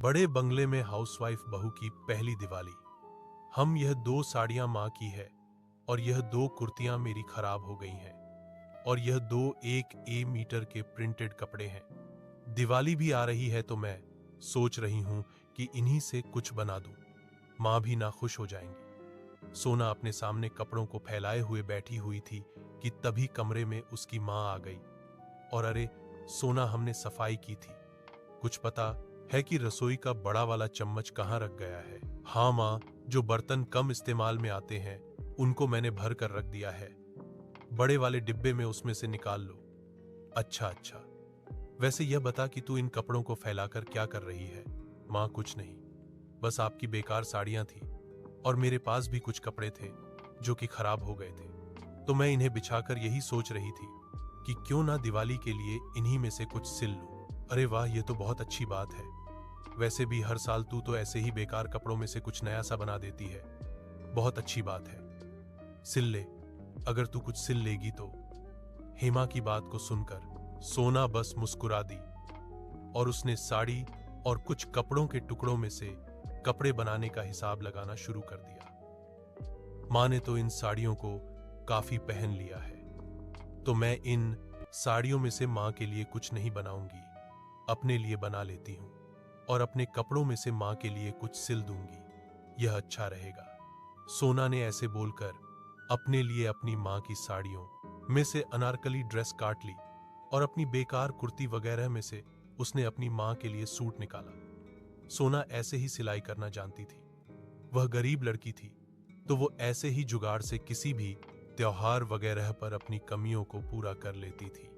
बड़े बंगले में हाउसवाइफ बहू की पहली दिवाली। हम यह दो साड़ियां माँ की है और यह दो कुर्तियां मेरी खराब हो गई हैं और यह दो 1 मीटर के प्रिंटेड कपड़े हैं। दिवाली भी आ रही है तो मैं सोच रही हूं कि इन्हीं से कुछ बना दूं। माँ भी ना खुश हो जाएंगी। सोना अपने सामने कपड़ों को फैलाए हुए बैठी हुई थी कि तभी कमरे में उसकी माँ आ गई। और अरे सोना, हमने सफाई की थी, कुछ पता है कि रसोई का बड़ा वाला चम्मच कहाँ रख गया है? हाँ माँ, जो बर्तन कम इस्तेमाल में आते हैं उनको मैंने भर कर रख दिया है, बड़े वाले डिब्बे में उसमें से निकाल लो। अच्छा अच्छा, वैसे यह बता कि तू इन कपड़ों को फैलाकर क्या कर रही है? माँ कुछ नहीं, बस आपकी बेकार साड़ियां थी और मेरे पास भी कुछ कपड़े थे जो कि खराब हो गए थे, तो मैं इन्हें बिछाकर यही सोच रही थी कि क्यों ना दिवाली के लिए इन्हीं में से कुछ सिल लूं। अरे वाह, ये तो बहुत अच्छी बात है। वैसे भी हर साल तू तो ऐसे ही बेकार कपड़ों में से कुछ नया सा बना देती है। बहुत अच्छी बात है, सिल ले, अगर तू कुछ सिल लेगी तो। हेमा की बात को सुनकर सोना बस मुस्कुरा दी और उसने साड़ी और कुछ कपड़ों के टुकड़ों में से कपड़े बनाने का हिसाब लगाना शुरू कर दिया। माँ ने तो इन साड़ियों को काफी पहन लिया है, तो मैं इन साड़ियों में से माँ के लिए कुछ नहीं बनाऊंगी, अपने लिए बना लेती हूँ और अपने कपड़ों में से माँ के लिए कुछ सिल दूंगी, यह अच्छा रहेगा। सोना ने ऐसे बोलकर अपने लिए अपनी माँ की साड़ियों में से अनारकली ड्रेस काट ली और अपनी बेकार कुर्ती वगैरह में से उसने अपनी माँ के लिए सूट निकाला। सोना ऐसे ही सिलाई करना जानती थी, वह गरीब लड़की थी, तो वो ऐसे ही जुगाड़ से किसी भी त्योहार वगैरह पर अपनी कमियों को पूरा कर लेती थी।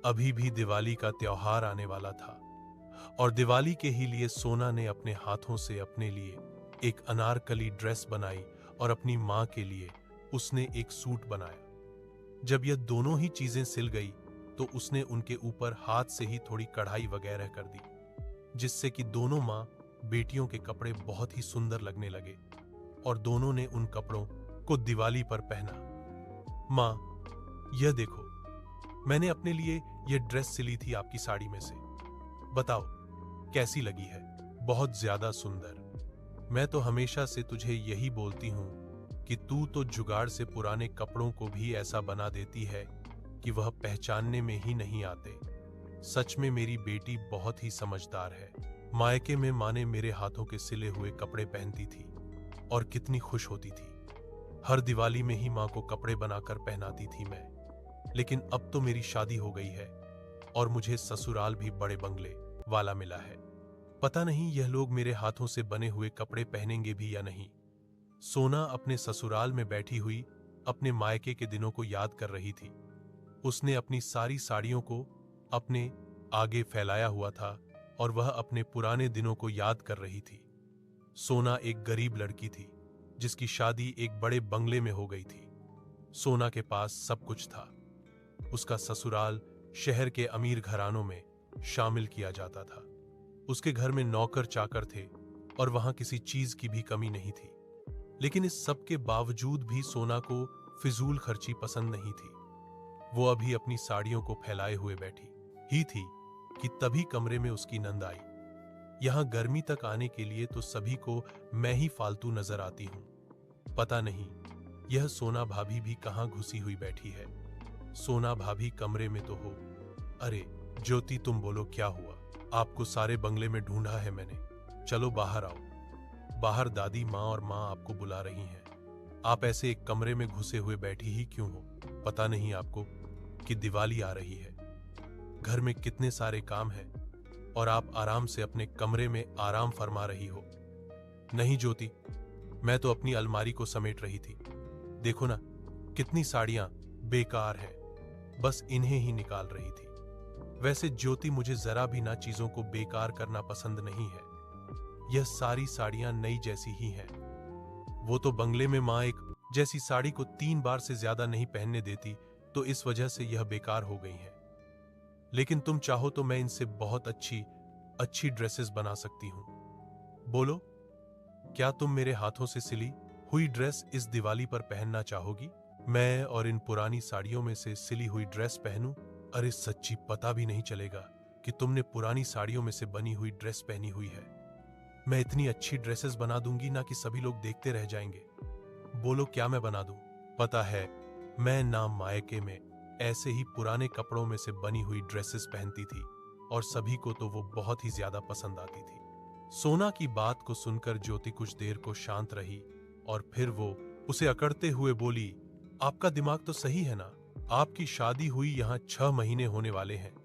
अभी भी दिवाली का त्योहार आने वाला था और दिवाली के ही लिए सोना ने अपने हाथों से अपने लिए एक अनारकली ड्रेस बनाई और अपनी माँ के लिए उसने एक सूट बनाया। जब यह दोनों ही चीजें सिल गई तो उसने उनके ऊपर हाथ से ही थोड़ी कढ़ाई वगैरह कर दी, जिससे कि दोनों माँ बेटियों के कपड़े बहुत ही सुंदर लगने लगे और दोनों ने उन कपड़ों को दिवाली पर पहना। माँ, यह देखो, मैंने अपने लिए यह ड्रेस सिली थी आपकी साड़ी में से, बताओ कैसी लगी है? बहुत ज्यादा सुंदर। मैं तो हमेशा से तुझे यही बोलती हूँ कि तू तो जुगाड़ से पुराने कपड़ों को भी ऐसा बना देती है कि वह पहचानने में ही नहीं आते। सच में मेरी बेटी बहुत ही समझदार है। मायके में माँ ने मेरे हाथों के सिले हुए कपड़े पहनती थी और कितनी खुश होती थी। हर दिवाली में ही माँ को कपड़े बनाकर पहनाती थी मैं, लेकिन अब तो मेरी शादी हो गई है और मुझे ससुराल भी बड़े बंगले वाला मिला है। पता नहीं यह लोग मेरे हाथों से बने हुए कपड़े पहनेंगे भी या नहीं। सोना अपने ससुराल में बैठी हुई अपने मायके के दिनों को याद कर रही थी। उसने अपनी सारी साड़ियों को अपने आगे फैलाया हुआ था और वह अपने पुराने दिनों को याद कर रही थी। सोना एक गरीब लड़की थी जिसकी शादी एक बड़े बंगले में हो गई थी। सोना के पास सब कुछ था। उसका ससुराल शहर के अमीर घरानों में शामिल किया जाता था। उसके घर में नौकर चाकर थे और वहां किसी चीज की भी कमी नहीं थी। लेकिन इस सब के बावजूद भी सोना को फिजूल खर्ची पसंद नहीं थी। वो अभी अपनी साड़ियों को फैलाए हुए बैठी ही थी कि तभी कमरे में उसकी नंद आई। यहां गर्मी तक आने के लिए तो सभी को मैं ही फालतू नजर आती हूं। पता नहीं यह सोना भाभी भी कहां घुसी हुई बैठी है। सोना भाभी कमरे में तो हो। अरे ज्योति, तुम बोलो क्या हुआ? आपको सारे बंगले में ढूंढा है मैंने, चलो बाहर आओ। बाहर दादी माँ और माँ आपको बुला रही हैं। आप ऐसे एक कमरे में घुसे हुए बैठी ही क्यों हो? पता नहीं आपको कि दिवाली आ रही है, घर में कितने सारे काम हैं और आप आराम से अपने कमरे में आराम फरमा रही हो। नहीं ज्योति, मैं तो अपनी अलमारी को समेट रही थी। देखो ना, कितनी साड़ियां बेकार हैं, बस इन्हें ही निकाल रही थी। वैसे ज्योति, मुझे जरा भी ना चीजों को बेकार करना पसंद नहीं है। यह सारी साड़ियां नई जैसी ही हैं। वो तो बंगले में माँ एक जैसी साड़ी को 3 बार से ज्यादा नहीं पहनने देती, तो इस वजह से यह बेकार हो गई हैं। लेकिन तुम चाहो तो मैं इनसे बहुत अच्छी अच्छी ड्रेसेस बना सकती हूँ। बोलो, क्या तुम मेरे हाथों से सिली हुई ड्रेस इस दिवाली पर पहनना चाहोगी? मैं और इन पुरानी साड़ियों में से सिली हुई ड्रेस पहनूं? अरे सच्ची, पता भी नहीं चलेगा कि तुमने पुरानी साड़ियों में से बनी हुई ड्रेस पहनी हुई है। मैं इतनी अच्छी ड्रेसेस बना दूंगी ना कि सभी लोग देखते रह जाएंगे। बोलो क्या मैं बना दूं? पता है, मैं ना मायके में ऐसे ही पुराने कपड़ों में से बनी हुई ड्रेसेस पहनती थी और सभी को तो वो बहुत ही ज्यादा पसंद आती थी। सोना की बात को सुनकर ज्योति कुछ देर को शांत रही और फिर वो उसे अकड़ते हुए बोली, आपका दिमाग तो सही है ना? आपकी शादी हुई यहाँ 6 महीने होने वाले हैं,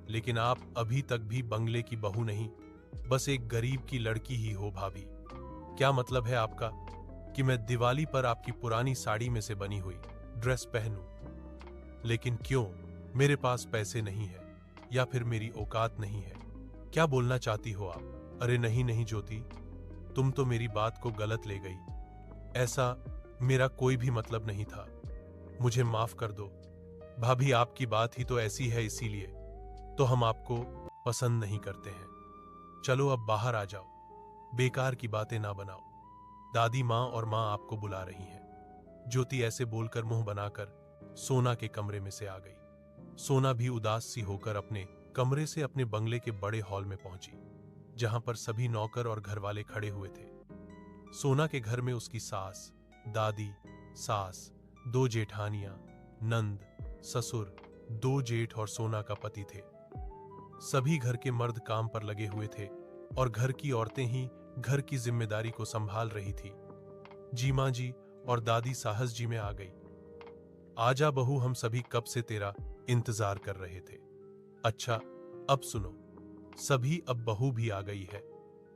लेकिन आप अभी तक भी बंगले की बहू नहीं, बस एक गरीब की लड़की ही हो भाभी। क्या मतलब है आपका कि मैं दिवाली पर आपकी पुरानी साड़ी में से बनी हुई ड्रेस पहनूं? लेकिन क्यों? मेरे पास पैसे नहीं है या फिर मेरी औकात नहीं है? क्या बोलना चाहती हो आप? अरे नहीं नहीं ज्योति, तुम तो मेरी बात को गलत ले गई। ऐसा मेरा कोई भी मतलब नहीं था। मुझे माफ कर दो भाभी, आपकी बात ही तो ऐसी है, इसीलिए तो हम आपको पसंद नहीं करते हैं। चलो अब बाहर आ जाओ, बेकार की बातें ना बनाओ। दादी माँ और माँ आपको बुला रही हैं। ज्योति ऐसे बोलकर मुंह बनाकर सोना के कमरे में से आ गई। सोना भी उदास सी होकर अपने कमरे से अपने बंगले के बड़े हॉल में पहुंची, जहां पर सभी नौकर और घरवाले खड़े हुए थे। सोना के घर में उसकी सास, दादी, सास, 2 जेठानियां, नंद, ससुर, 2 जेठ और सोना का पति थे। सभी घर के मर्द काम पर लगे हुए थे और घर की औरतें ही घर की जिम्मेदारी को संभाल रही थी। जीमा जी और दादी साहस जी में आ गई। आजा बहू, हम सभी कब से तेरा इंतजार कर रहे थे। अच्छा, अब सुनो, सभी अब बहू भी आ गई है,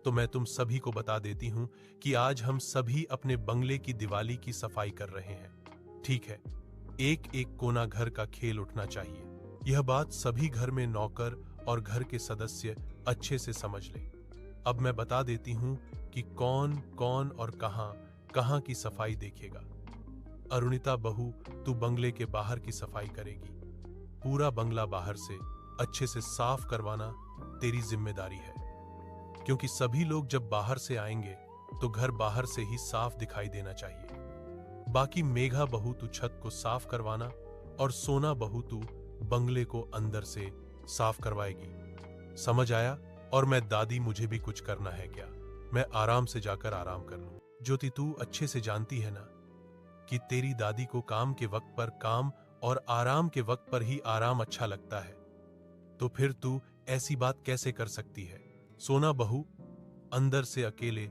तो मैं तुम सभी को बता देती हूं कि आज हम सभी अपने बंगले की दिवाली की सफाई कर रहे हैं। ठीक है, एक एक कोना घर का खेल उठना चाहिए। यह बात सभी घर में नौकर और घर के सदस्य अच्छे से समझ ले। अब मैं बता देती हूं कि कौन कौन और कहां कहां की सफाई देखेगा। अरुणिता बहू, तू बंगले के बाहर की सफाई करेगी। पूरा बंगला बाहर से अच्छे से साफ करवाना तेरी जिम्मेदारी है, क्योंकि सभी लोग जब बाहर से आएंगे तो घर बाहर से ही साफ दिखाई देना चाहिए। बाकी मेघा बहू, तू छत को साफ करवाना और सोना बहू, तू बंगले को अंदर से साफ करवाएगी। समझ आया? और मैं दादी, मुझे भी कुछ करना है क्या? मैं आराम से जाकर आराम कर लूं। ज्योति, तू अच्छे से जानती है ना कि तेरी दादी को काम के वक्त पर काम और आराम के वक्त पर ही आराम अच्छा लगता है, तो फिर तू ऐसी बात कैसे कर सकती है? सोना बहू अंदर से अकेले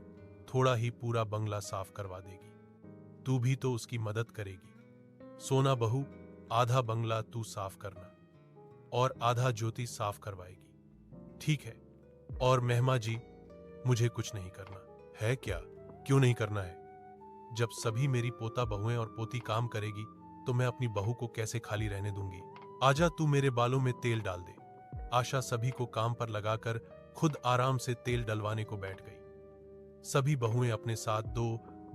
थोड़ा ही पूरा बंगला साफ करवा देगी, तू भी तो उसकी मदद करेगी। सोना बहू, आधा बंगला तू साफ करना और आधा ज्योति साफ करवाएगी। ठीक है? और मेहमा जी, मुझे कुछ नहीं करना है। क्या? क्यों नहीं करना है? जब सभी मेरी पोता बहुएं और पोती काम करेगी तो मैं अपनी बहू को कैसे खाली रहने दूंगी? आजा, तू मेरे बालों में तेल डाल दे। आशा सभी को काम पर लगाकर खुद आराम से तेल डलवाने को बैठ गई। सभी बहुएं अपने साथ दो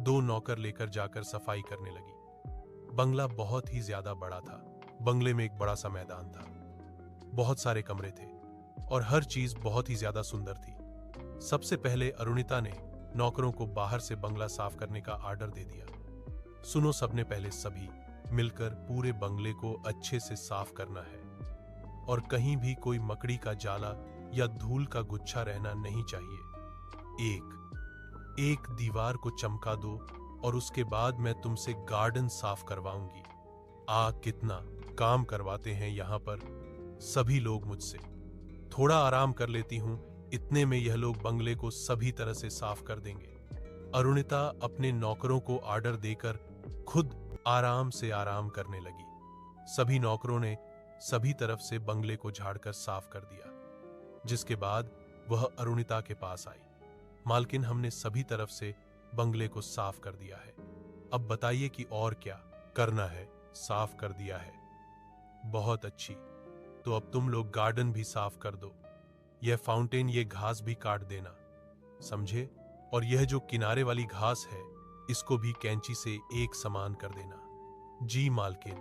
दो नौकर लेकर जाकर सफाई करने लगी। बंगला बहुत ही ज्यादा बड़ा था। बंगले में एक बड़ा सा मैदान था, बहुत सारे कमरे थे और हर चीज बहुत ही ज्यादा सुंदर थी। सबसे पहले अरुणिता ने नौकरों को बाहर से बंगला साफ करने का आर्डर दे दिया। सुनो, सबने पहले सभी मिलकर पूरे बंगले को अच्छे से साफ करना है और कहीं भी कोई मकड़ी का जाला या धूल का गुच्छा रहना नहीं चाहिए। एक दीवार को चमका दो और उसके बाद मैं तुमसे गार्डन साफ करवाऊंगी। कितना काम करवाते हैं यहाँ पर सभी लोग मुझसे। थोड़ा आराम कर लेती हूँ, इतने में यह लोग बंगले को सभी तरह से साफ कर देंगे। अरुणिता अपने नौकरों को आर्डर देकर खुद आराम से आराम करने लगी। सभी नौकरों ने सभी तरफ से बंगले को झाड़कर साफ कर दिया, जिसके बाद वह अरुणिता के पास आई। मालकिन, हमने सभी तरफ से बंगले को साफ कर दिया है, अब बताइए कि और क्या करना है? साफ कर दिया है, बहुत अच्छी। तो अब तुम लोग गार्डन भी साफ कर दो। यह फाउंटेन, ये घास भी काट देना, समझे? और यह जो किनारे वाली घास है, इसको भी कैंची से एक समान कर देना। जी मालकिन।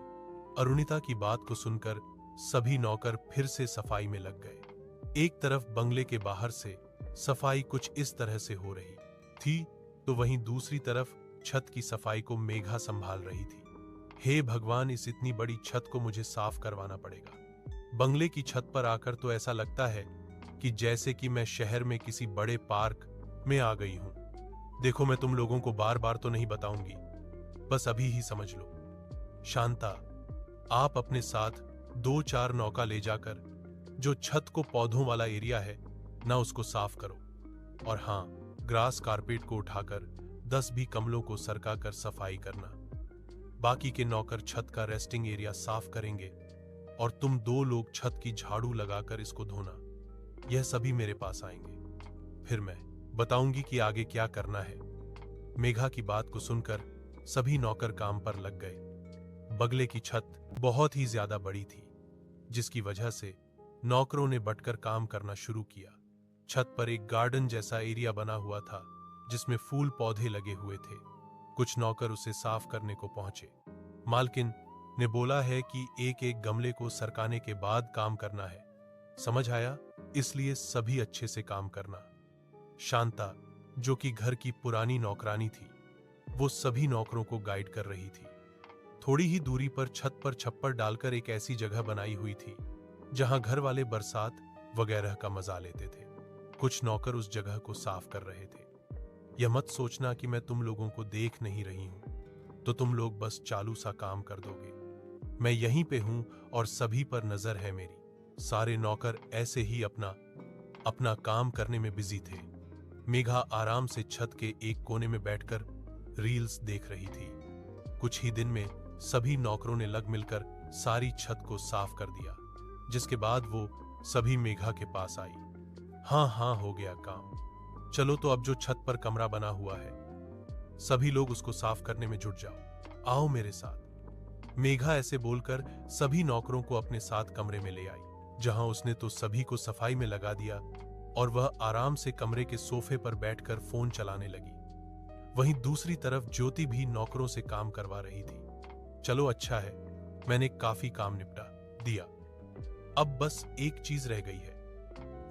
अरुणिता की बात को सुनकर सभी नौकर फिर से सफाई में लग गए। एक तरफ बंगले के बाहर से सफाई कुछ इस तरह से हो रही थी, तो वहीं दूसरी तरफ छत की सफाई को मेघा संभाल रही थी। हे भगवान, इस इतनी बड़ी छत को मुझे साफ करवाना पड़ेगा। बंगले की छत पर आकर तो ऐसा लगता है कि जैसे कि मैं शहर में किसी बड़े पार्क मैं आ गई हूं। देखो, मैं तुम लोगों को बार बार तो नहीं बताऊंगी, बस अभी ही समझ लो। शांता, आप अपने साथ 2-4 नौका ले जाकर जो छत को पौधों वाला एरिया है ना, उसको साफ करो। और हाँ, ग्रास कारपेट को उठाकर 10 भी कमलों को सरकाकर सफाई करना। बाकी के नौकर छत का रेस्टिंग एरिया साफ करेंगे और तुम 2 लोग छत की झाड़ू लगाकर इसको धोना। यह सभी मेरे पास आएंगे, फिर मैं बताऊंगी कि आगे क्या करना है। मेघा की बात को सुनकर सभी नौकर काम पर लग गए। बगले की छत बहुत ही ज्यादा बड़ी थी, जिसकी वजह से नौकरों ने बंटकर काम करना शुरू किया। छत पर एक गार्डन जैसा एरिया बना हुआ था, जिसमें फूल पौधे लगे हुए थे। कुछ नौकर उसे साफ करने को पहुंचे। मालकिन ने बोला है कि एक एक गमले को सरकाने के बाद काम करना है, समझ आया? इसलिए सभी अच्छे से काम करना। शांता, जो कि घर की पुरानी नौकरानी थी, वो सभी नौकरों को गाइड कर रही थी। थोड़ी ही दूरी पर छत पर छप्पर डालकर एक ऐसी जगह बनाई हुई थी जहां घर वाले बरसात वगैरह का मजा लेते थे। कुछ नौकर उस जगह को साफ कर रहे थे। यह मत सोचना कि मैं तुम लोगों को देख नहीं रही हूं तो तुम लोग बस चालू सा काम कर दोगे। मैं यहीं पे हूं और सभी पर नजर है मेरी। सारे नौकर ऐसे ही अपना अपना काम करने में बिजी थे। मेघा आराम से छत के एक कोने में बैठकर रील्स देख रही थी। कुछ ही दिन में सभी नौकरों ने लग मिलकर सारी छत को साफ कर दिया, जिसके बाद वो सभी मेघा के पास आई। हाँ, हो गया काम। चलो तो अब जो छत पर कमरा बना हुआ है, सभी लोग उसको साफ करने में जुट जाओ। आओ मेरे साथ। मेघा ऐसे बोलकर सभी नौकरों को अपने साथ कमरे में ले आई, जहां उसने तो सभी को सफाई में लगा दिया और वह आराम से कमरे के सोफे पर बैठकर फोन चलाने लगी। वहीं दूसरी तरफ ज्योति भी नौकरों से काम करवा रही थी। चलो अच्छा है, मैंने काफी काम निपटा दिया। अब बस एक चीज रह गई है,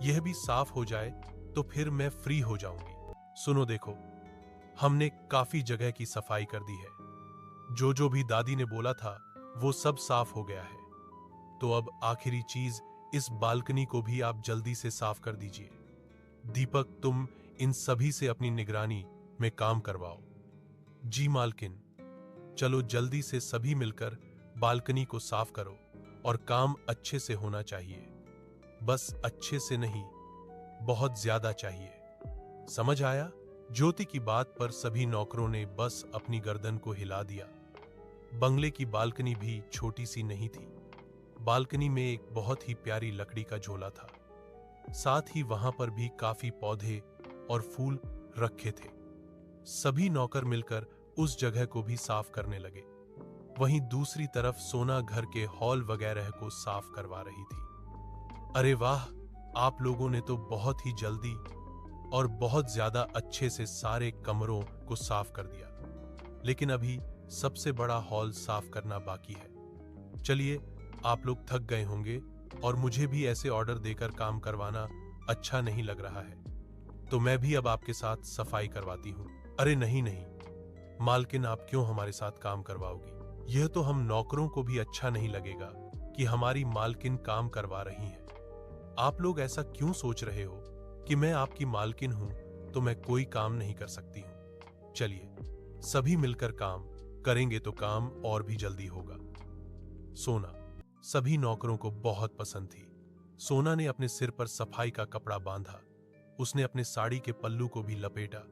यह भी साफ हो जाए तो फिर मैं फ्री हो जाऊंगी। सुनो देखो, हमने काफी जगह की सफाई कर दी है। जो भी दादी ने बोला था वो सब साफ हो गया है। तो अब आखिरी चीज, इस बालकनी को भी आप जल्दी से साफ कर दीजिए। दीपक, तुम इन सभी से अपनी निगरानी में काम करवाओ। जी मालकिन। चलो जल्दी से सभी मिलकर बालकनी को साफ करो और काम अच्छे से होना चाहिए। बस अच्छे से नहीं, बहुत ज्यादा चाहिए। समझ आया? ज्योति की बात पर सभी नौकरों ने बस अपनी गर्दन को हिला दिया। बंगले की बालकनी भी छोटी सी नहीं थी। बालकनी में एक बहुत ही प्यारी लकड़ी का झोला था। साथ ही वहां पर भी काफी पौधे और फूल रखे थे। सभी नौकर मिलकर उस जगह को भी साफ करने लगे। वहीं दूसरी तरफ सोना घर के हॉल वगैरह को साफ करवा रही थी। अरे वाह, आप लोगों ने तो बहुत ही जल्दी और बहुत ज्यादा अच्छे से सारे कमरों को साफ कर दिया, लेकिन अभी सबसे बड़ा हॉल साफ करना बाकी है। चलिए, आप लोग थक गए होंगे और मुझे भी ऐसे ऑर्डर देकर काम करवाना अच्छा नहीं लग रहा है, तो मैं भी अब आपके साथ सफाई करवाती हूँ। अरे नहीं, मालकिन, आप क्यों हमारे साथ काम करवाओगी? यह तो हम नौकरों को भी अच्छा नहीं लगेगा कि हमारी मालकिन काम करवा रही है। आप लोग ऐसा क्यों सोच रहे हो कि मैं आपकी मालकिन हूं तो मैं कोई काम नहीं कर सकती हूं? चलिए, सभी मिलकर काम करेंगे तो काम और भी जल्दी होगा। सोना सभी नौकरों को बहुत पसंद थी। सोना ने अपने सिर पर सफाई का कपड़ा बांधा, उसने अपने साड़ी के पल्लू को भी लपेटा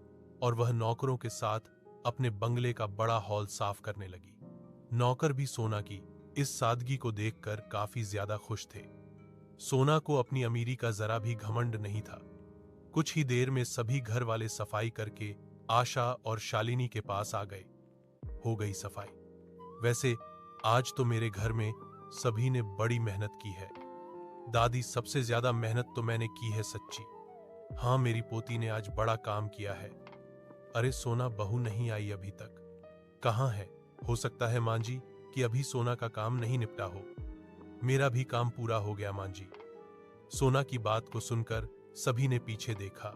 और वह नौकरों के साथ अपने बंगले का बड़ा हॉल साफ करने लगी। नौकर भी सोना की इस सादगी को देखकर काफी ज्यादा खुश थे। सोना को अपनी अमीरी का जरा भी घमंड नहीं था। कुछ ही देर में सभी घर वाले सफाई करके आशा और शालिनी के पास आ गए। हो गई सफाई। वैसे आज तो मेरे घर में सभी ने बड़ी मेहनत की है। दादी, सबसे ज्यादा मेहनत तो मैंने की है सच्ची। हाँ, मेरी पोती ने आज बड़ा काम किया है। अरे सोना, बहू नहीं आई अभी तक? कहाँ है? हो सकता है मां जी कि अभी सोना का काम नहीं निपटा हो। मेरा भी काम पूरा हो गया मां जी। सोना की बात को सुनकर सभी ने पीछे देखा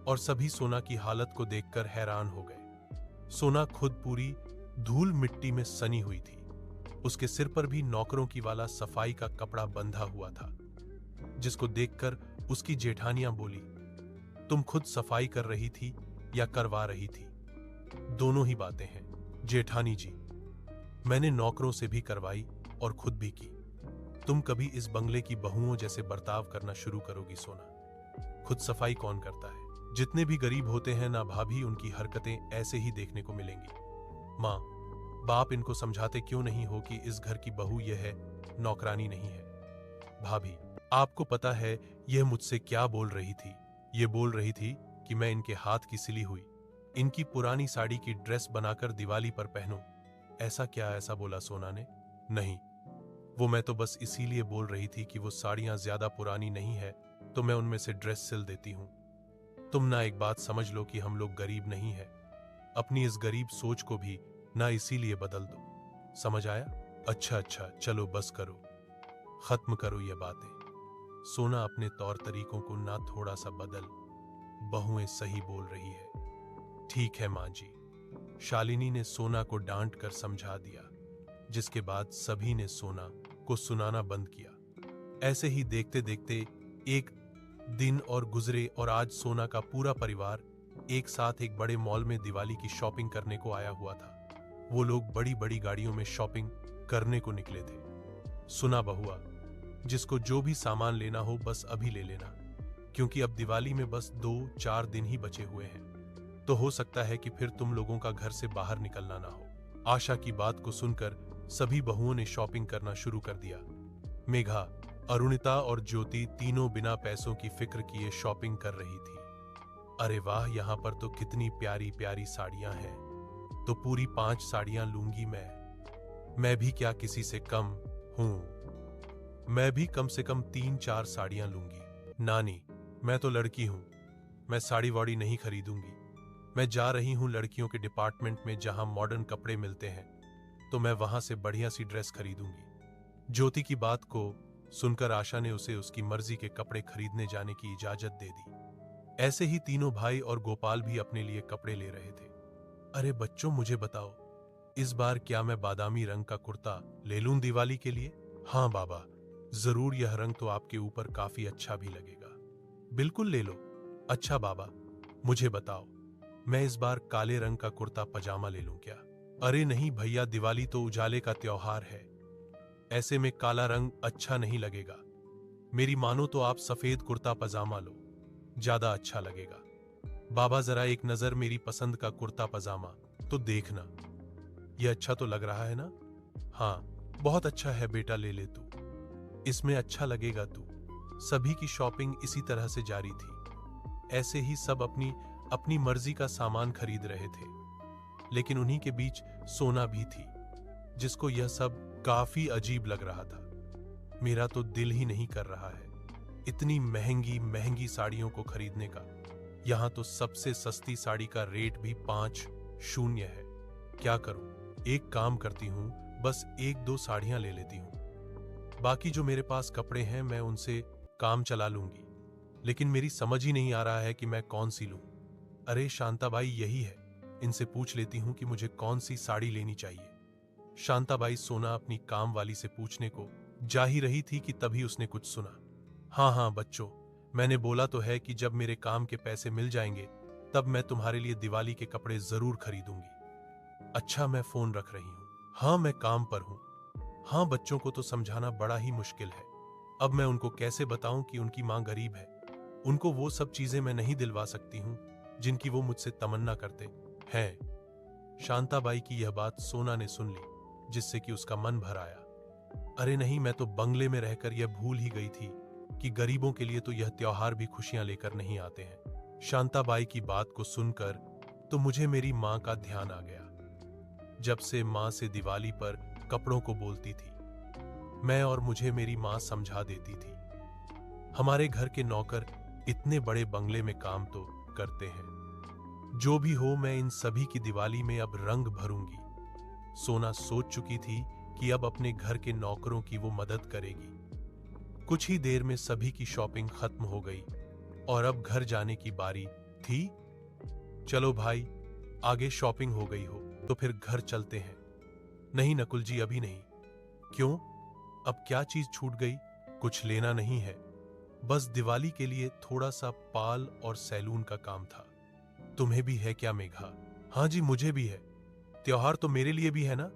और सभी सोना की हालत को देखकर हैरान हो गए। सोना खुद पूरी धूल मिट्टी में सनी हुई थी। उसके सिर पर भी नौकरों की वाला सफाई का कपड़ा बंधा हुआ था, जिसको देखकर उसकी जेठानियां बोली, तुम खुद सफाई कर रही थी या करवा रही थी? दोनों ही बातें हैं जेठानी जी। मैंने नौकरों से भी करवाई और खुद भी की। तुम कभी इस बंगले की बहुओं जैसे बर्ताव करना शुरू करोगी सोना? खुद सफाई कौन करता है? जितने भी गरीब होते हैं ना भाभी, उनकी हरकतें ऐसे ही देखने को मिलेंगी। माँ बाप इनको समझाते क्यों नहीं हो कि इस घर की बहू यह है, नौकरानी नहीं है? भाभी आपको पता है यह मुझसे क्या बोल रही थी? ये बोल रही थी कि मैं इनके हाथ की सिली हुई इनकी पुरानी साड़ी की ड्रेस बनाकर दिवाली पर पहनूं। ऐसा क्या ऐसा बोला सोना ने? नहीं, वो मैं तो बस इसीलिए बोल रही थी कि वो साड़ियां ज्यादा पुरानी नहीं है तो मैं उनमें से ड्रेस सिल देती हूं। तुम ना एक बात समझ लो कि हम लोग गरीब नहीं है। अपनी इस गरीब सोच को भी ना इसीलिए बदल दो। समझ आया? अच्छा अच्छा, चलो बस करो, खत्म करो ये बातें। सोना अपने तौर तरीकों को ना थोड़ा सा बदल, बहुएं सही बोल रही है। ठीक है मां जी। शालिनी ने सोना को डांट कर समझा दिया, जिसके बाद सभी ने सोना को सुनाना बंद किया। ऐसे ही देखते देखते एक दिन और गुजरे और आज सोना का पूरा परिवार एक साथ एक बड़े मॉल में दिवाली की शॉपिंग करने को आया हुआ था। वो लोग बड़ी बड़ी गाड़ियों में शॉपिंग करने को निकले थे। सुना बहुआ, जिसको जो भी सामान लेना हो बस अभी ले लेना, क्योंकि अब दिवाली में बस 2-4 दिन ही बचे हुए हैं, तो हो सकता है कि फिर तुम लोगों का घर से बाहर निकलना ना हो। आशा की बात को सुनकर सभी बहुओं ने शॉपिंग करना शुरू कर दिया। मेघा, अरुणिता और ज्योति तीनों बिना पैसों की फिक्र किए शॉपिंग कर रही थी। अरे वाह, यहाँ पर तो कितनी प्यारी प्यारी साड़ियां हैं, तो पूरी 5 साड़ियां लूंगी मैं भी क्या किसी से कम हूं? मैं भी कम से कम 3-4 साड़ियां लूंगी। नानी, मैं तो लड़की हूं, मैं साड़ी वाड़ी नहीं खरीदूंगी। मैं जा रही हूं लड़कियों के डिपार्टमेंट में जहां मॉडर्न कपड़े मिलते हैं, तो मैं वहां से बढ़िया सी ड्रेस खरीदूंगी। ज्योति की बात को सुनकर आशा ने उसे उसकी मर्जी के कपड़े खरीदने जाने की इजाजत दे दी। ऐसे ही तीनों भाई और गोपाल भी अपने लिए कपड़े ले रहे थे। अरे बच्चों, मुझे बताओ, इस बार क्या मैं बादामी रंग का कुर्ता ले लूं दिवाली के लिए? हाँ बाबा, जरूर, यह रंग तो आपके ऊपर काफी अच्छा भी लगेगा। बिल्कुल ले लो। अच्छा बाबा, मुझे बताओ, मैं इस बार काले रंग का कुर्ता पजामा ले लूं क्या? अरे नहीं भैया, दिवाली तो उजाले का त्योहार है, ऐसे में काला रंग अच्छा नहीं लगेगा। मेरी मानो तो आप सफेद कुर्ता पजामा लो, ज्यादा अच्छा लगेगा। बाबा जरा एक नजर मेरी पसंद का कुर्ता पजामा तो देखना, यह अच्छा तो लग रहा है ना? हाँ, बहुत अच्छा है बेटा, ले ले तू, इसमें अच्छा लगेगा तू। सभी की शॉपिंग इसी तरह से जारी थी। ऐसे ही सब अपनी अपनी मर्जी का सामान खरीद रहे थे, लेकिन उन्हीं के बीच सोना भी थी, जिसको यह सब काफी अजीब लग रहा था। मेरा तो दिल ही नहीं कर रहा है इतनी महंगी महंगी साड़ियों को खरीदने का। यहां तो सबसे सस्ती साड़ी का रेट भी 5-0 है। क्या करूं? एक काम करती हूं, बस 1-2 साड़ियां ले लेती हूं, बाकी जो मेरे पास कपड़े हैं मैं उनसे काम चला लूंगी। लेकिन मेरी समझ ही नहीं आ रहा है कि मैं कौन सी लूं। अरे शांताबाई यही है, इनसे पूछ लेती हूं कि मुझे कौन सी साड़ी लेनी चाहिए। शांताबाई सोना अपनी काम वाली से पूछने को जा ही रही थी कि तभी उसने कुछ सुना। हाँ हाँ बच्चों, मैंने बोला तो है कि जब मेरे काम के पैसे मिल जाएंगे तब मैं तुम्हारे लिए दिवाली के कपड़े जरूर खरीदूंगी। अच्छा, मैं फोन रख रही हूँ। हाँ, मैं काम पर हूँ। हाँ, बच्चों को तो समझाना बड़ा ही मुश्किल है। अब मैं उनको कैसे बताऊं कि उनकी मां गरीब है। उनको वो सब चीजें मैं नहीं दिलवा सकती हूँ जिनकी वो मुझसे तमन्ना करते हैं। शांताबाई की यह बात सोना ने सुन ली, जिससे कि उसका मन भर आया। अरे नहीं, मैं तो बंगले में रहकर यह भूल ही गई थी कि गरीबों के लिए तो यह त्योहार भी खुशियां लेकर नहीं आते हैं। शांताबाई की बात को सुनकर तो मुझे मेरी मां का ध्यान आ गया। जब से मां से दिवाली पर कपड़ों को बोलती थी मैं, और मुझे मेरी मां समझा देती थी। हमारे घर के नौकर इतने बड़े बंगले में काम तो करते हैं। जो भी हो, मैं इन सभी की दिवाली में अब रंग भरूंगी। सोना सोच चुकी थी कि अब अपने घर के नौकरों की वो मदद करेगी। कुछ ही देर में सभी की शॉपिंग खत्म हो गई और अब घर जाने की बारी थी। चलो भाई, आगे शॉपिंग हो गई हो तो फिर घर चलते हैं। नहीं नकुल जी, अभी नहीं। क्यों? अब क्या चीज छूट गई? कुछ लेना नहीं है? बस दिवाली के लिए थोड़ा सा पाल और सैलून का काम था। तुम्हें भी है क्या मेघा? हाँ जी, मुझे भी है। त्योहार तो मेरे लिए भी है ना।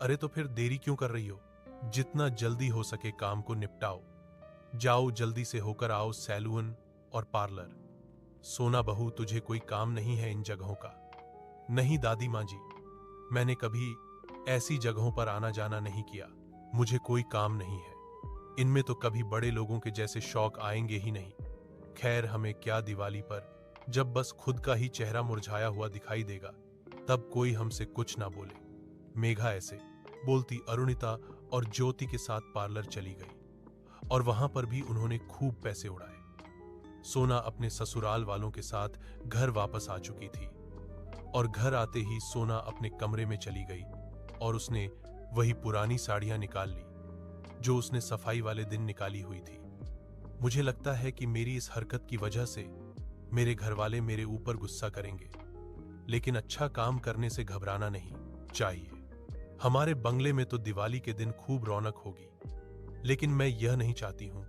अरे तो फिर देरी क्यों कर रही हो? जितना जल्दी हो सके काम को निपटाओ। जाओ, जल्दी से होकर आओ सैलून और पार्लर। सोना बहू, तुझे कोई काम नहीं है इन जगहों का? नहीं दादी माँ जी, मैंने कभी ऐसी जगहों पर आना जाना नहीं किया। मुझे कोई काम नहीं है। इनमें तो कभी बड़े लोगों के जैसे शौक आएंगे ही नहीं। खैर, हमें क्या, दिवाली पर जब बस खुद का ही चेहरा मुरझाया हुआ दिखाई देगा तब कोई हमसे कुछ ना बोले। मेघा ऐसे बोलती अरुणिता और ज्योति के साथ पार्लर चली गई और वहां पर भी उन्होंने खूब पैसे उड़ाए। सोना अपने ससुराल वालों के साथ घर वापस आ चुकी थी और घर आते ही सोना अपने कमरे में चली गई और उसने वही पुरानी साड़ियां निकाल ली जो उसने सफाई वाले दिन निकाली हुई थी। मुझे लगता है कि मेरी इस हरकत की वजह से मेरे घरवाले मेरे ऊपर गुस्सा करेंगे, लेकिन अच्छा काम करने से घबराना नहीं चाहिए। हमारे बंगले में तो दिवाली के दिन खूब रौनक होगी, लेकिन मैं यह नहीं चाहती हूं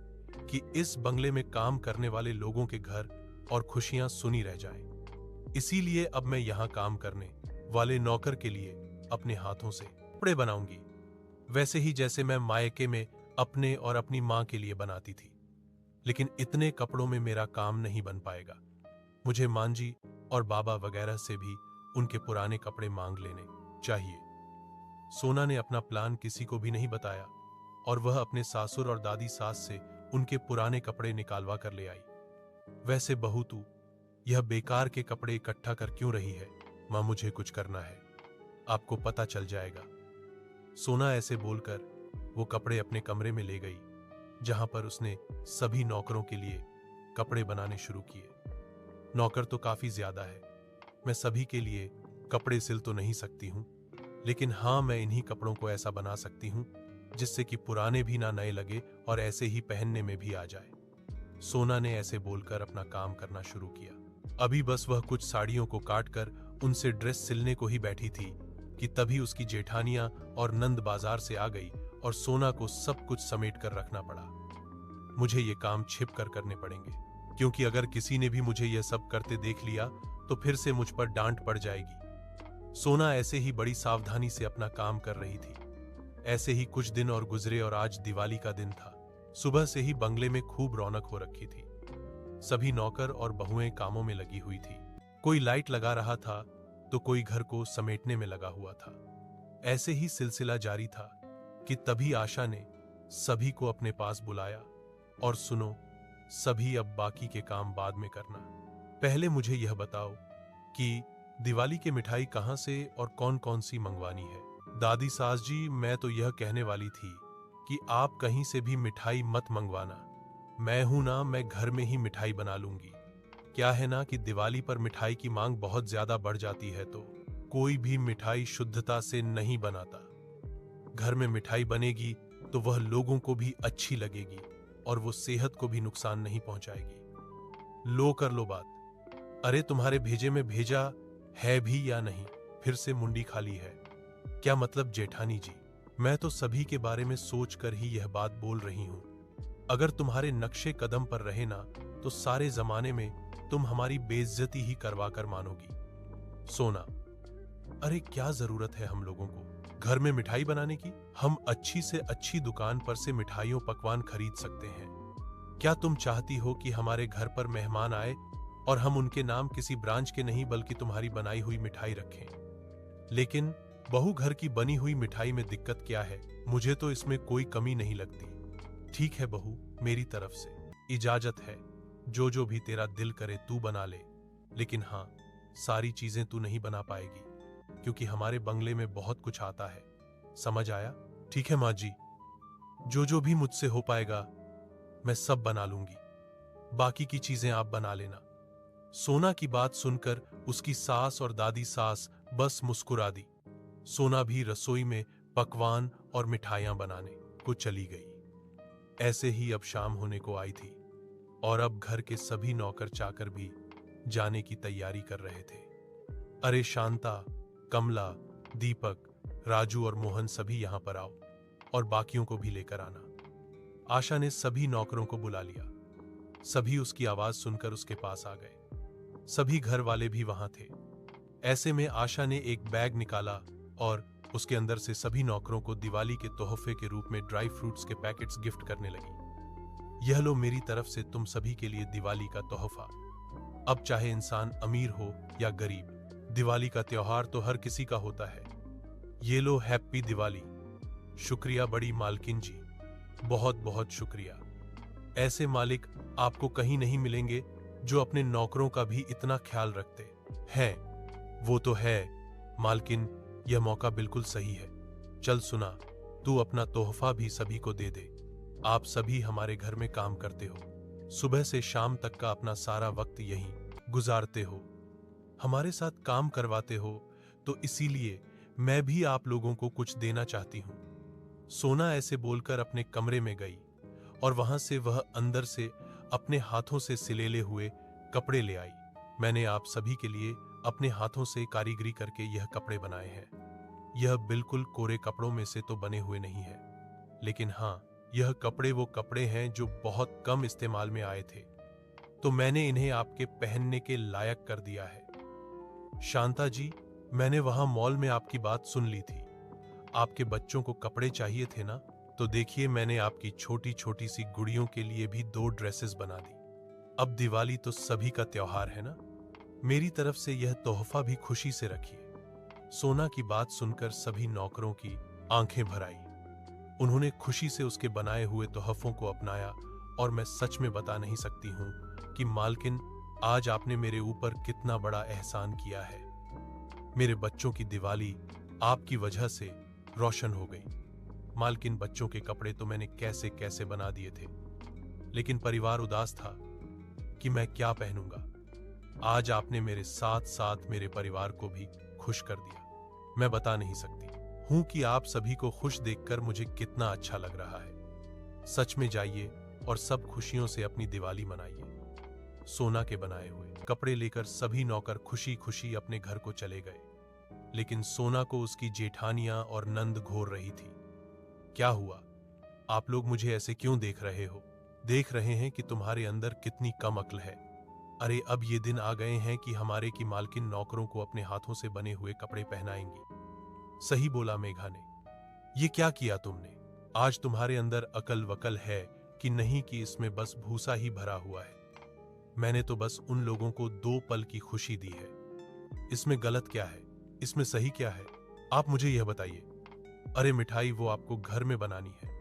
कि इस बंगले में काम करने वाले लोगों के घर और खुशियां सुनी रह जाएं। इसीलिए अब मैं यहां काम करने वाले नौकर के लिए अपने हाथों से कपड़े बनाऊंगी, वैसे ही जैसे मैं मायके में अपने और अपनी मां के लिए बनाती थी। लेकिन इतने कपड़ों में मेरा काम नहीं बन पाएगा। मुझे मांजी और बाबा वगैरह से भी उनके पुराने कपड़े मांग लेने चाहिए। सोना ने अपना प्लान किसी को भी नहीं बताया और वह अपने सासुर और दादी सास से उनके पुराने कपड़े निकालवा कर ले आई। वैसे बहू, तू यह बेकार के कपड़े इकट्ठा कर क्यों रही है? मां, मुझे कुछ करना है, आपको पता चल जाएगा। सोना ऐसे बोलकर वो कपड़े अपने कमरे में ले गई, जहां पर उसने सभी नौकरों के लिए कपड़े बनाने शुरू किए। नौकर तो काफी ज्यादा है, मैं सभी के लिए कपड़े सिल तो नहीं सकती हूं, लेकिन हाँ, मैं इन्हीं कपड़ों को ऐसा बना सकती हूं जिससे कि पुराने भी ना नए लगे और ऐसे ही पहनने में भी आ जाए। सोना ने ऐसे बोलकर अपना काम करना शुरू किया। अभी बस वह कुछ साड़ियों को काटकर उनसे ड्रेस सिलने को ही बैठी थी कि तभी उसकी जेठानियां और नंद बाजार से आ गई और सोना को सब कुछ समेट कर रखना पड़ा। मुझे ये काम छिप कर करने पड़ेंगे, क्योंकि अगर किसी ने भी मुझे यह सब करते देख लिया तो फिर से मुझ पर डांट पड़ जाएगी। सोना ऐसे ही बड़ी सावधानी से अपना काम कर रही थी। ऐसे ही कुछ दिन और गुजरे और आज दिवाली का दिन था। सुबह से ही बंगले में खूब रौनक हो रखी थी। सभी नौकर और बहुएं कामों में लगी हुई थी। कोई लाइट लगा रहा था तो कोई घर को समेटने में लगा हुआ था। ऐसे ही सिलसिला जारी था कि तभी आशा ने सभी को अपने पास बुलाया और सुनो, सभी अब बाकी के काम बाद में करना। पहले मुझे यह बताओ कि दिवाली की मिठाई कहां से और कौन कौन सी मंगवानी है? दादी सास जी, मैं तो यह कहने वाली थी कि आप कहीं से भी मिठाई मत मंगवाना। मैं हूं ना, मैं घर में ही मिठाई बना लूंगी। क्या है ना कि दिवाली पर मिठाई की मांग बहुत ज्यादा बढ़ जाती है, तो कोई भी मिठाई शुद्धता से नहीं बनाता। घर में मिठाई बनेगी तो वह लोगों को भी अच्छी लगेगी और वो सेहत को भी नुकसान नहीं पहुंचाएगी। लो कर लो बात। अरे तुम्हारे भेजे में भेजा है भी या नहीं? फिर से मुंडी खाली है क्या? मतलब जेठानी जी, मैं तो सभी के बारे में सोच कर ही यह बात बोल रही हूं। अगर तुम्हारे नक्शे कदम पर रहे ना तो सारे जमाने में तुम हमारी बेइज्जती ही करवा कर मानोगी। सोना, अरे क्या जरूरत है हम लोगों को घर में मिठाई बनाने की? हम अच्छी से अच्छी दुकान पर से मिठाइयों पकवान खरीद सकते हैं। क्या तुम चाहती हो कि हमारे घर पर मेहमान आए और हम उनके नाम किसी ब्रांच के नहीं बल्कि तुम्हारी बनाई हुई मिठाई रखें? लेकिन बहू, घर की बनी हुई मिठाई में दिक्कत क्या है? मुझे तो इसमें कोई कमी नहीं लगती। ठीक है बहू, मेरी तरफ से इजाजत है। जो भी तेरा दिल करे तू बना ले, लेकिन हाँ, सारी चीजें तू नहीं बना पाएगी क्योंकि हमारे बंगले में बहुत कुछ आता है। समझ आया? ठीक है माँ जी, जो भी मुझसे हो पाएगा मैं सब बना लूंगी। बाकी की चीजें आप बना लेना। सोना की बात सुनकर उसकी सास और दादी सास बस मुस्कुरा दी। सोना भी रसोई में पकवान और मिठाइयां बनाने को चली गई। ऐसे ही अब शाम होने को आई थी और अब घर के सभी नौकर चाकर भी जाने की तैयारी कर रहे थे। अरे शांता, कमला, दीपक, राजू और मोहन, सभी यहां पर आओ और बाकियों को भी लेकर आना। आशा ने सभी नौकरों को बुला लिया सभी उसकी आवाज सुनकर उसके पास आ गए। सभी घर वाले भी वहां थे। ऐसे में आशा ने एक बैग निकाला और उसके अंदर से सभी नौकरों को दिवाली के तोहफे के रूप में ड्राई फ्रूट्स के पैकेट्स गिफ्ट करने लगी। यह लो मेरी तरफ से तुम सभी के लिए दिवाली का तोहफा। अब चाहे इंसान अमीर हो या गरीब, दिवाली का त्योहार तो हर किसी का होता है। ये लो, हैप्पी दिवाली। शुक्रिया बड़ी मालकिन जी, बहुत बहुत शुक्रिया। ऐसे मालिक आपको कहीं नहीं मिलेंगे जो अपने नौकरों का भी इतना ख्याल रखते हैं। वो तो है मालकिन, यह मौका बिल्कुल सही है। चल सुना, तू अपना तोहफा भी सभी को दे दे। आप सभी हमारे घर में काम करते हो, सुबह से शाम तक का अपना सारा वक्त यहीं गुजारते हो, हमारे साथ काम करवाते हो, तो इसीलिए मैं भी आप लोगों को कुछ देना चाहती हूँ। सोना ऐसे बोलकर अपने कमरे में गई और वहां से वह अंदर से अपने हाथों से सिलेले हुए कपड़े ले आई। मैंने आप सभी के लिए अपने हाथों से कारीगरी करके यह कपड़े बनाए हैं। यह बिल्कुल कोरे कपड़ों में से तो बने हुए नहीं है, लेकिन हाँ, यह कपड़े वो कपड़े हैं जो बहुत कम इस्तेमाल में आए थे, तो मैंने इन्हें आपके पहनने के लायक कर दिया है। शांता जी, मैंने वहां मॉल में आपकी बात सुन ली थी। आपके बच्चों को कपड़े चाहिए थे ना, तो देखिए मैंने आपकी छोटी छोटी सी गुड़ियों के लिए भी 2 ड्रेसेस बना दी। अब दिवाली तो सभी का त्योहार है ना, मेरी तरफ से यह तोहफा भी खुशी से रखिए। सोना की बात सुनकर सभी नौकरों की आंखें भर आई। उन्होंने खुशी से उसके बनाए हुए तोहफों को अपनाया और मैं सच में बता नहीं सकती हूं कि मालकिन, आज आपने मेरे ऊपर कितना बड़ा एहसान किया है। मेरे बच्चों की दिवाली आपकी वजह से रोशन हो गई। मालकिन, बच्चों के कपड़े तो मैंने कैसे कैसे बना दिए थे, लेकिन परिवार उदास था कि मैं क्या पहनूंगा। आज आपने मेरे साथ साथ मेरे परिवार को भी खुश कर दिया। मैं बता नहीं सकती हूं कि आप सभी को खुश देखकर मुझे कितना अच्छा लग रहा है। सच में जाइए और सब खुशियों से अपनी दिवाली मनाइए। सोना के बनाए हुए कपड़े लेकर सभी नौकर खुशी खुशी अपने घर को चले गए, लेकिन सोना को उसकी जेठानियां और नंद घूर रही थी। क्या हुआ? आप लोग मुझे ऐसे क्यों देख रहे हो? देख रहे हैं कि तुम्हारे अंदर कितनी कम अक्ल है। अरे, अब ये दिन आ गए हैं कि हमारे की मालकिन नौकरों को अपने हाथों से बने हुए कपड़े पहनाएंगी। सही बोला मेघा ने। ये क्या किया तुमने? आज तुम्हारे अंदर अकल वकल है कि नहीं कि इसमें बस भूसा ही भरा हुआ है। मैंने तो बस उन लोगों को 2 पल की खुशी दी है। इसमें गलत क्या है? इसमें सही क्या है? आप मुझे यह बताइए। अरे, मिठाई वो आपको घर में बनानी है।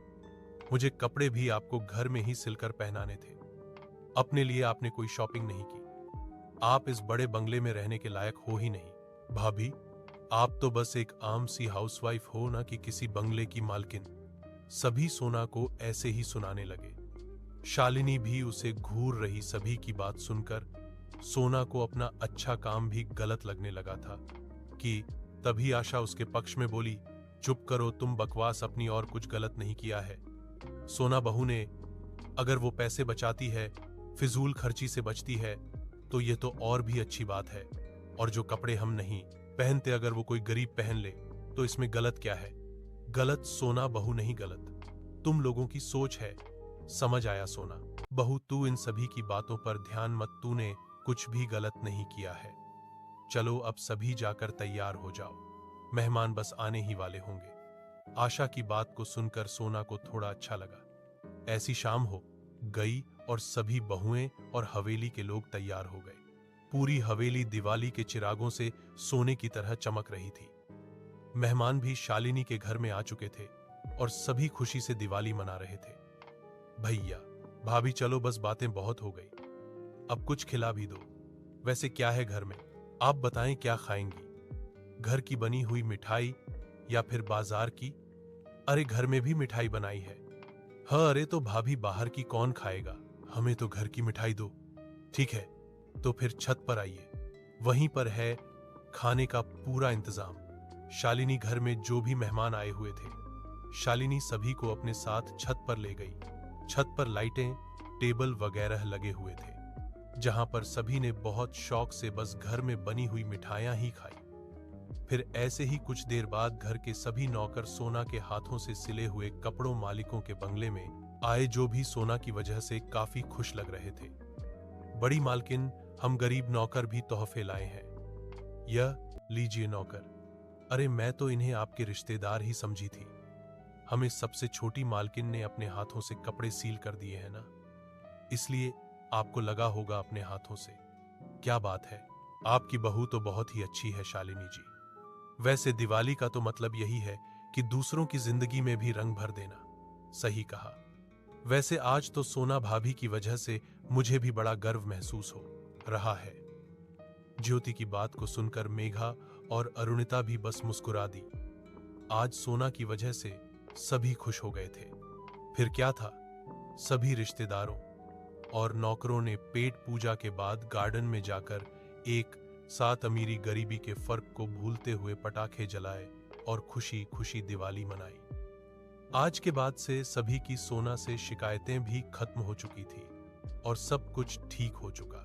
मुझे कपड़े भी आपको घर में ही सिलकर पहनाने थे। अपने लिए आपने कोई शॉपिंग नहीं की। आप इस बड़े बंगले में रहने के लायक हो ही नहीं। भाभी, आप तो बस एक आम सी हाउसवाइफ हो ना कि किसी बंगले की मालकिन। सभी सोना को ऐसे ही सुनाने लगे। शालिनी भी उसे घूर रही सभी की बात सुनकर सोना को अपना अच्छा काम भी गलत लगने लगा था कि तभी आशा उसके पक्ष में बोली, चुप करो तुम, बकवास अपनी और कुछ गलत नहीं किया है। सोना बहू ने, अगर वो पैसे बचाती है, फिजूल खर्ची से बचती है, तो ये तो और भी अच्छी बात है। और जो कपड़े हम नहीं पहनते अगर वो कोई गरीब पहन ले तो इसमें गलत क्या है? गलत सोना बहू नहीं, गलत तुम लोगों की सोच है। समझ आया सोना बहू, तू इन सभी की बातों पर ध्यान मत, तूने कुछ भी गलत नहीं किया है। चलो अब सभी जाकर तैयार हो जाओ, मेहमान बस आने ही वाले होंगे। आशा की बात को सुनकर सोना को थोड़ा अच्छा लगा। ऐसी शाम हो गई और सभी बहुएं और हवेली के लोग तैयार हो गए। पूरी हवेली दिवाली के चिरागों से सोने की तरह चमक रही थी। मेहमान भी शालिनी के घर में आ चुके थे और सभी खुशी से दिवाली मना रहे थे। भैया भाभी, चलो बस बातें बहुत हो गई, अब कुछ खिला भी दो। वैसे क्या है घर में? आप बताएं क्या खाएंगी? घर की बनी हुई मिठाई या फिर बाजार की? अरे, घर में भी मिठाई बनाई है। हाँ, अरे तो भाभी, बाहर की कौन खाएगा? हमें तो घर की मिठाई दो। ठीक है, तो फिर छत पर आइए, वहीं पर है खाने का पूरा इंतजाम। शालिनी घर में जो भी मेहमान आए हुए थे, शालिनी सभी को अपने साथ छत पर ले गई। छत पर लाइटें, टेबल वगैरह लगे हुए थे, जहां पर सभी ने बहुत शौक से बस घर में बनी हुई मिठाइयां ही खाई। फिर ऐसे ही कुछ देर बाद घर के सभी नौकर सोना के हाथों से सिले हुए कपड़ों मालिकों के बंगले में आए जो भी सोना की वजह से काफी खुश लग रहे थे। बड़ी मालकिन, हम गरीब नौकर भी तोहफे लाए हैं। यह लीजिए नौकर। अरे मैं तो इन्हें आपके रिश्तेदार ही समझी थी। हमें सबसे छोटी मालकिन ने अपने हाथों से कपड़े सील कर दिए हैं ना, इसलिए आपको लगा होगा अपने हाथों से। क्या बात है, आपकी बहू तो बहुत ही अच्छी है शालिनी जी। वैसे दिवाली का तो मतलब यही है कि दूसरों की जिंदगी में भी रंग भर देना। सही कहा। वैसे आज तो सोना भाभी की वजह से मुझे भी बड़ा गर्व महसूस हो रहा है। ज्योति की बात को सुनकर मेघा और अरुणिता भी बस मुस्कुरा दी। आज सोना की वजह से सभी खुश हो गए थे। फिर क्या था, सभी रिश्तेदारों और नौकरों ने पेट पूजा के बाद गार्डन में जाकर एक साथ अमीरी गरीबी के फर्क को भूलते हुए पटाखे जलाए और खुशी खुशी दिवाली मनाई। आज के बाद से सभी की सोना से शिकायतें भी खत्म हो चुकी थी और सब कुछ ठीक हो चुका।